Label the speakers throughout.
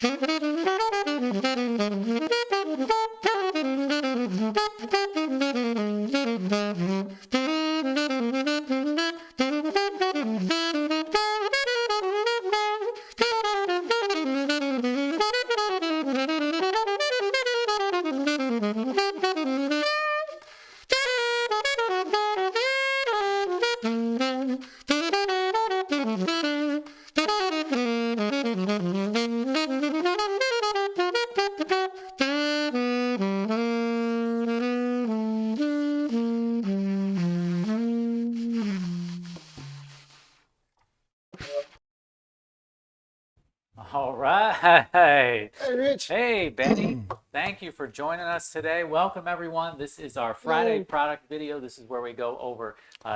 Speaker 1: All right.
Speaker 2: Hey, Rich.
Speaker 1: Hey, Benny. Thank you for joining us today. Welcome, everyone. This is our Friday
Speaker 2: Yay.
Speaker 1: product video. This is where we go over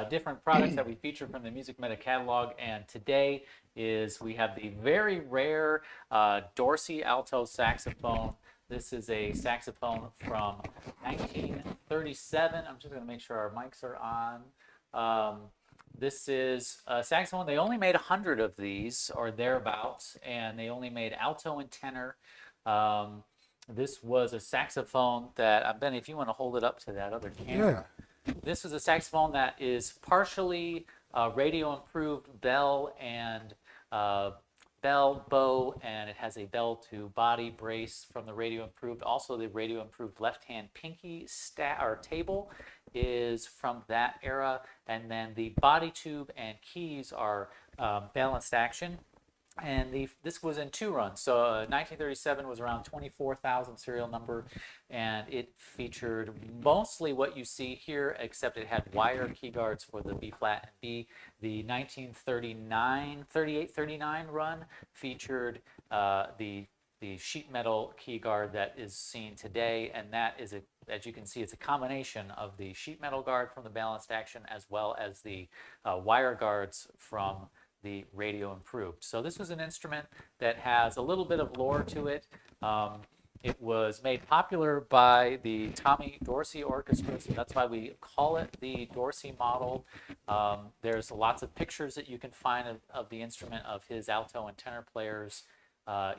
Speaker 1: different products that we feature from the MusicMedic catalog. And today we have the very rare Dorsey Alto Saxophone. This is a saxophone from 1937. I'm just going to make sure our mics are on. This is a saxophone. They only made 100 of these or thereabouts, and they only made alto and tenor. This was a saxophone that, Ben, if you want to hold it up to that other camera.
Speaker 2: Yeah.
Speaker 1: This is a saxophone that is partially radio improved bell and bow, and it has a bell to body brace from the radio improved. Also, the radio improved left hand pinky table is from that era, and then the body tube and keys are balanced action. And this was in 2 runs. So 1937 was around 24,000 serial number, and it featured mostly what you see here, except it had wire key guards for the B flat and B. The 1938-39 run featured the sheet metal key guard that is seen today, and that is, as you can see, it's a combination of the sheet metal guard from the balanced action as well as the wire guards from the radio improved. So this was an instrument that has a little bit of lore to it. It was made popular by the Tommy Dorsey Orchestra, so that's why we call it the Dorsey model. There's lots of pictures that you can find of the instrument, of his alto and tenor players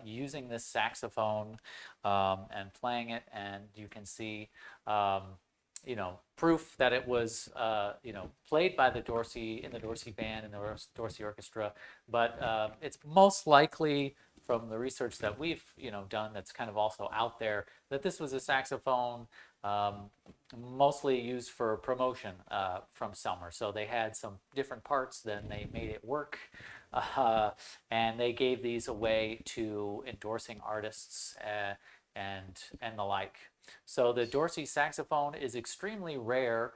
Speaker 1: using this saxophone and playing it, and you can see proof that it was played by the Dorsey, in the Dorsey band, in the Dorsey orchestra. But it's most likely, from the research that we've done, that's kind of also out there, that this was a saxophone mostly used for promotion from Selmer. So they had some different parts, then they made it work, and they gave these away to endorsing artists and the like. So the Dorsey saxophone is extremely rare.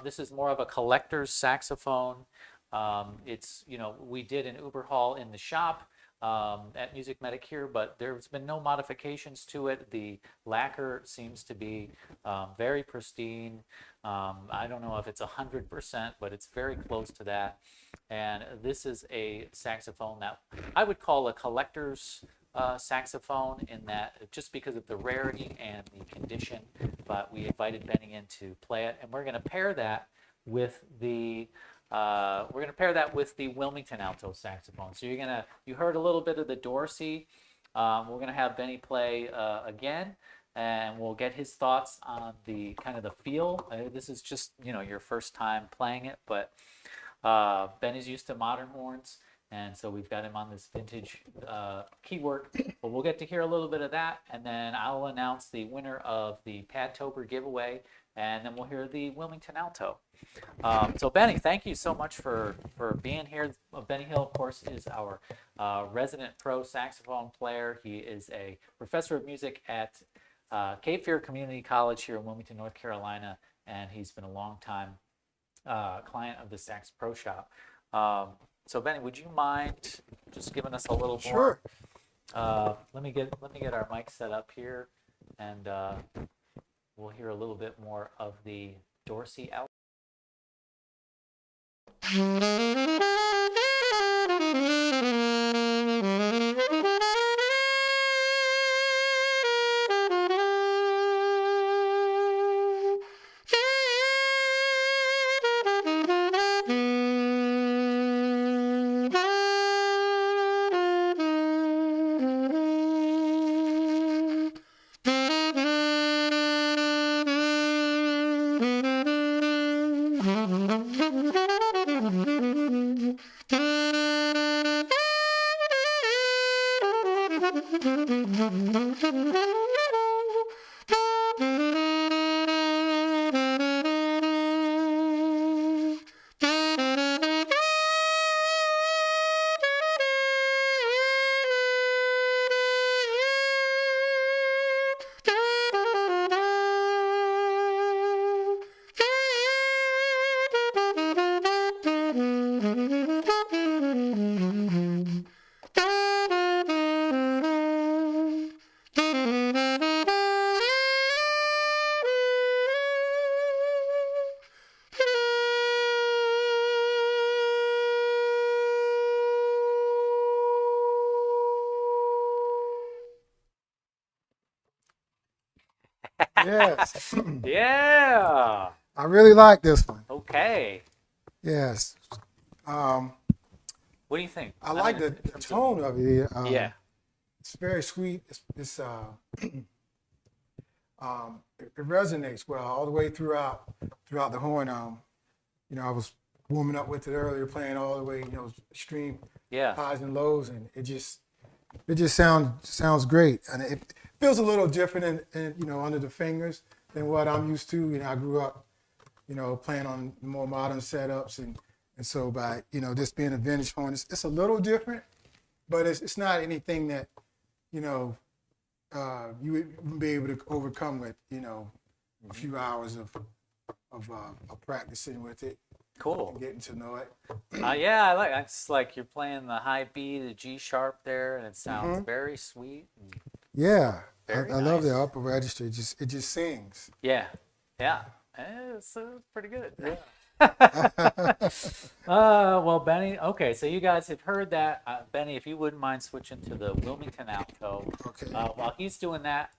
Speaker 1: This is more of a collector's saxophone. It's, we did an overhaul in the shop at MusicMedic here, but there's been no modifications to it. The lacquer seems to be very pristine. I don't know if it's 100%, but it's very close to that. And this is a saxophone that I would call a collector's saxophone, in that, just because of the rarity and the condition. But we invited Benny in to play it, and we're going to pair that with the Wilmington Alto Saxophone. So you heard a little bit of the Dorsey. We're going to have Benny play again, and we'll get his thoughts on the kind of the feel. This is just your first time playing it, but Benny's used to modern horns, and so we've got him on this vintage keywork. But we'll get to hear a little bit of that, and then I'll announce the winner of the Padtober giveaway, and then we'll hear the Wilmington Alto. So Benny, thank you so much for being here. Benny Hill, of course, is our resident pro saxophone player. He is a professor of music at Cape Fear Community College here in Wilmington, North Carolina, and he's been a long time client of the Sax ProShop. So Benny, would you mind just giving us a little more?
Speaker 2: Sure.
Speaker 1: Let me get our mic set up here, and we'll hear a little bit more of the Dorsey Alto.
Speaker 2: Yes.
Speaker 1: Yeah.
Speaker 2: I really like this one.
Speaker 1: Okay.
Speaker 2: Yes. Um,
Speaker 1: What do you think?
Speaker 2: I
Speaker 1: I
Speaker 2: like
Speaker 1: mean,
Speaker 2: the
Speaker 1: in terms of-
Speaker 2: tone of it.
Speaker 1: yeah.
Speaker 2: It's very sweet. It resonates well all the way throughout the horn. I was warming up with it earlier, playing all the way, extreme
Speaker 1: Yeah.
Speaker 2: highs and lows, and it just sounds great, and it feels a little different under the fingers than what I'm used to. I grew up, playing on more modern setups, and so by this being a vintage horn, it's a little different, but it's not anything that you would be able to overcome with a few hours of practicing with it
Speaker 1: Cool.
Speaker 2: and getting to know it.
Speaker 1: Yeah, I like. It's like you're playing the high B, the G sharp there, and it sounds very sweet. And
Speaker 2: Yeah,
Speaker 1: very
Speaker 2: I love the
Speaker 1: nice.
Speaker 2: upper register. It just sings.
Speaker 1: Yeah. Yeah. It's pretty good.
Speaker 2: Yeah.
Speaker 1: Well, Benny. Okay, so you guys have heard that. Benny, if you wouldn't mind switching to the Wilmington Alto.
Speaker 2: Okay.
Speaker 1: While he's doing that,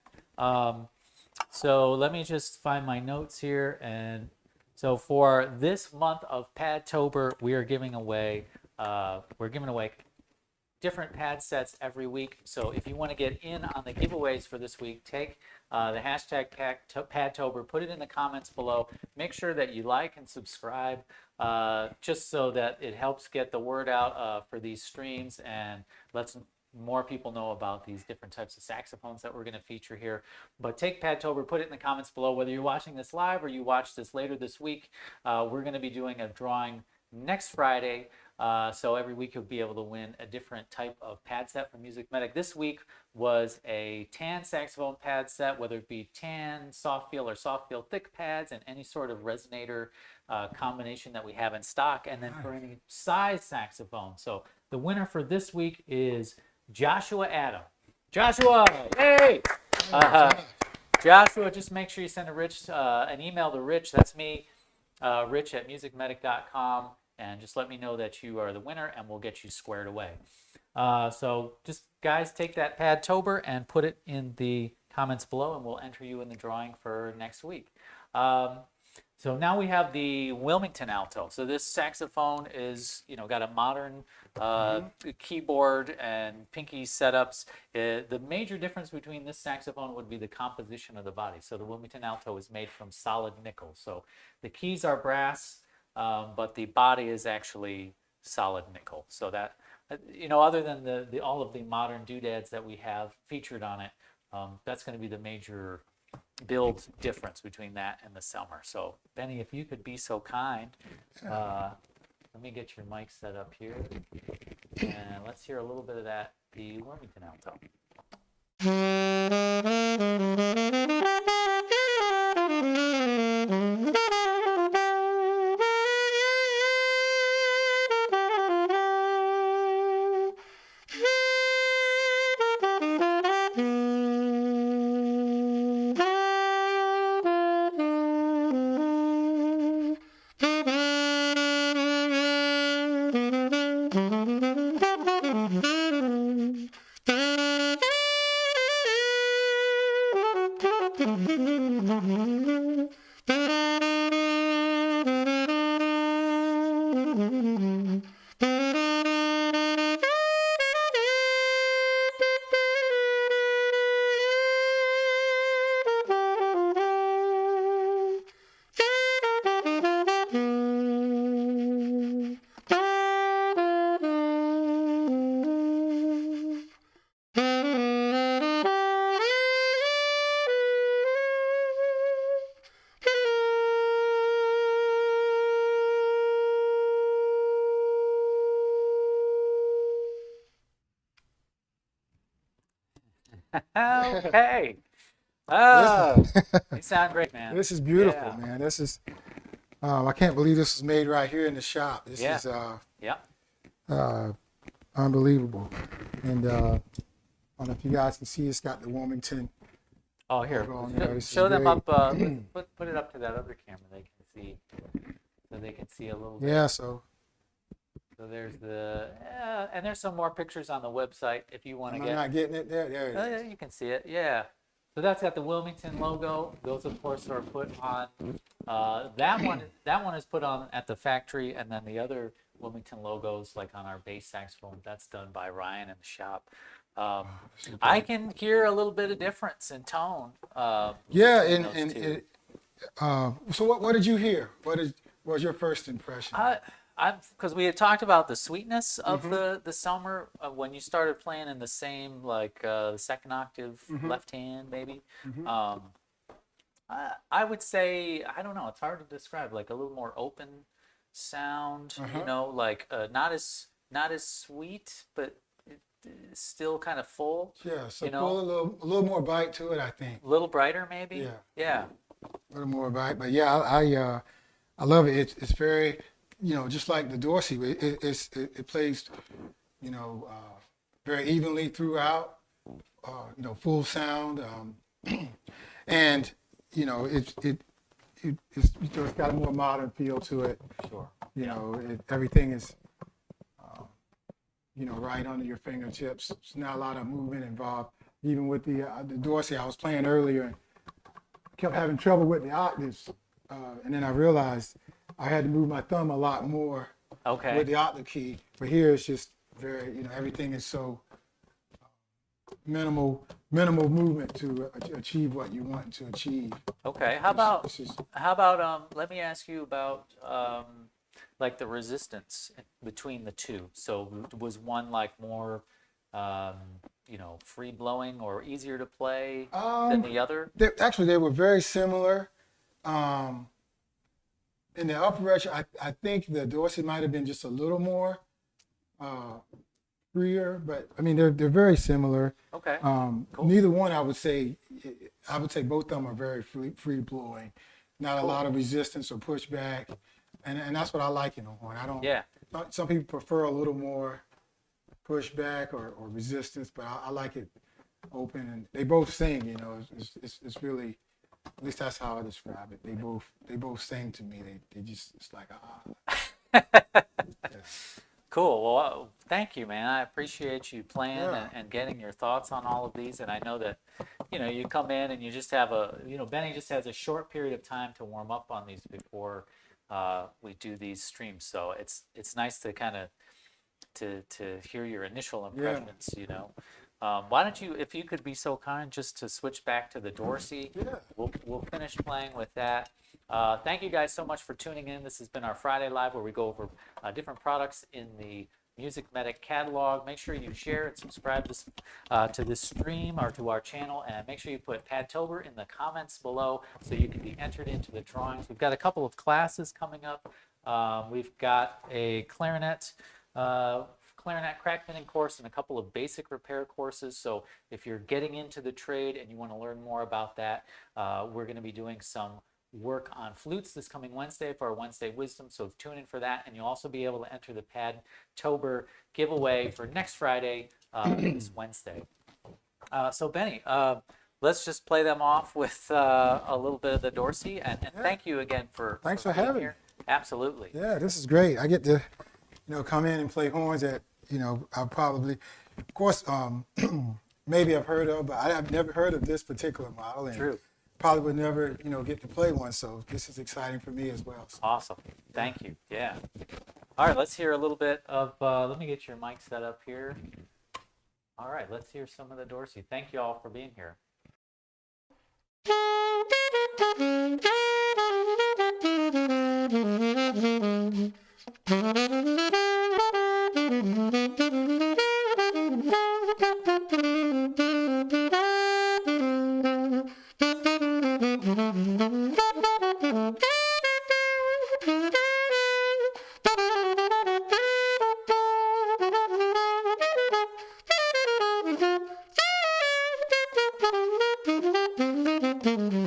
Speaker 1: so let me just find my notes here. And so for this month of Padtober, we are giving away. We're giving away different pad sets every week. So if you want to get in on the giveaways for this week, take the hashtag Padtober, put it in the comments below. Make sure that you like and subscribe, just so that it helps get the word out for these streams and lets more people know about these different types of saxophones that we're going to feature here. But take Padtober, put it in the comments below. Whether you're watching this live or you watch this later this week, we're going to be doing a drawing next Friday. So every week you'll be able to win a different type of pad set from MusicMedic. This week was a tan saxophone pad set, whether it be tan, soft feel, or soft feel thick pads, and any sort of resonator combination that we have in stock. And then for any size saxophone. So the winner for this week is Joshua Adam. Joshua, yay! Joshua, just make sure you send an email to Rich. That's me, Rich at MusicMedic.com. And just let me know that you are the winner, and we'll get you squared away. So just, guys, take that Padtober and put it in the comments below, and we'll enter you in the drawing for next week. So now we have the Wilmington Alto. So this saxophone is, got a modern keyboard and pinky setups. The major difference between this saxophone would be the composition of the body. So the Wilmington Alto is made from solid nickel. So the keys are brass, but the body is actually solid nickel. So that, other than all of the modern doodads that we have featured on it, that's going to be the major build difference between that and the Selmer. So Benny, if you could be so kind, let me get your mic set up here, and let's hear a little bit of that, the Wilmington Alto. Okay.
Speaker 2: This,
Speaker 1: Oh, you sound great, man.
Speaker 2: this is beautiful,
Speaker 1: Yeah.
Speaker 2: man. This is I can't believe this was made right here in the shop. This
Speaker 1: Yeah.
Speaker 2: is
Speaker 1: Yeah.
Speaker 2: uh, unbelievable. And I don't know if you guys can see, it's got the Wilmington
Speaker 1: Oh, here.
Speaker 2: logo on there. This
Speaker 1: Show
Speaker 2: is
Speaker 1: them
Speaker 2: great.
Speaker 1: up. Put it up to that other camera. They can see. So they can see a little bit.
Speaker 2: Yeah, so
Speaker 1: So there's the. And there's some more pictures on the website if you want to
Speaker 2: am I
Speaker 1: get.
Speaker 2: not getting it there? There it
Speaker 1: Yeah,
Speaker 2: is.
Speaker 1: you can see it. Yeah. So that's got the Wilmington logo. Those, of course, are put on. That one is put on at the factory, and then the other Wilmington logos, like on our bass saxophone, that's done by Ryan in the shop. I can hear a little bit of difference in tone.
Speaker 2: Yeah,
Speaker 1: between
Speaker 2: and
Speaker 1: those two.
Speaker 2: so what did you hear? What was your first impression?
Speaker 1: Because we had talked about the sweetness of the Selmer when you started playing in the same the second octave left hand maybe. I would say I don't know. It's hard to describe. Like a little more open sound. You know, like not as sweet, but still kind of full.
Speaker 2: Yeah, so
Speaker 1: you know,
Speaker 2: pull a little more bite to it, I think.
Speaker 1: a little brighter maybe.
Speaker 2: Yeah.
Speaker 1: Yeah.
Speaker 2: A little more bite, but yeah, I love it. It's very, just like the Dorsey, it plays, very evenly throughout, full sound, and it's got a more modern feel to it.
Speaker 1: Sure.
Speaker 2: Everything is, right under your fingertips. There's not a lot of movement involved. Even with the Dorsey, I was playing earlier and kept having trouble with the octaves, and then I realized I had to move my thumb a lot more
Speaker 1: Okay.
Speaker 2: with the octave key. But here it's just very, everything is so minimal movement to achieve what you want to achieve.
Speaker 1: Okay. How about
Speaker 2: This is-
Speaker 1: let me ask you about like the resistance between the two. So was one like more free blowing or easier to play than the other?
Speaker 2: They were very similar. In the upper register, I think the Dorsey might have been just a little more freer, but I mean they're very similar.
Speaker 1: Okay. Cool.
Speaker 2: Neither one, I would say both of them are very free blowing, not a lot of resistance or pushback, and that's what I like in a horn. I don't.
Speaker 1: Yeah.
Speaker 2: Some people prefer a little more pushback or resistance, but I like it open, and they both sing. It's really, at least that's how I describe it. They both sing to me. They just, it's like
Speaker 1: Cool. Well, thank you, man. I appreciate you playing
Speaker 2: Yeah.
Speaker 1: and getting your thoughts on all of these. And I know that, you come in and you just have Benny just has a short period of time to warm up on these before we do these streams. So it's nice to kind of to hear your initial impressions. Why don't you, if you could be so kind, just to switch back to the Dorsey.
Speaker 2: Yeah.
Speaker 1: We'll finish playing with that. Thank you guys so much for tuning in. This has been our Friday Live where we go over different products in the MusicMedic catalog. Make sure you share and subscribe to this stream or to our channel, and make sure you put Padtober in the comments below so you can be entered into the drawings. We've got a couple of classes coming up. We've got a clarinet crack pinning course and a couple of basic repair courses. So if you're getting into the trade and you want to learn more about that, we're going to be doing some work on flutes this coming Wednesday for our Wednesday Wisdom. So tune in for that, and you'll also be able to enter the Padtober giveaway for next Friday, this Wednesday. So Benny, let's just play them off with a little bit of the Dorsey, and thank you again for
Speaker 2: Thanks for
Speaker 1: being
Speaker 2: having
Speaker 1: here. Absolutely.
Speaker 2: Yeah, this is great. I get to, come in and play horns that, I probably, of course, maybe I've heard of, but I've never heard of this particular model. And
Speaker 1: True.
Speaker 2: probably would never, get to play one. So this is exciting for me as well. So.
Speaker 1: Awesome. Thank you. Yeah. All right, let's hear a little bit of, let me get your mic set up here. All right, let's hear some of the Dorsey. Thank you all for being here.
Speaker 2: Thank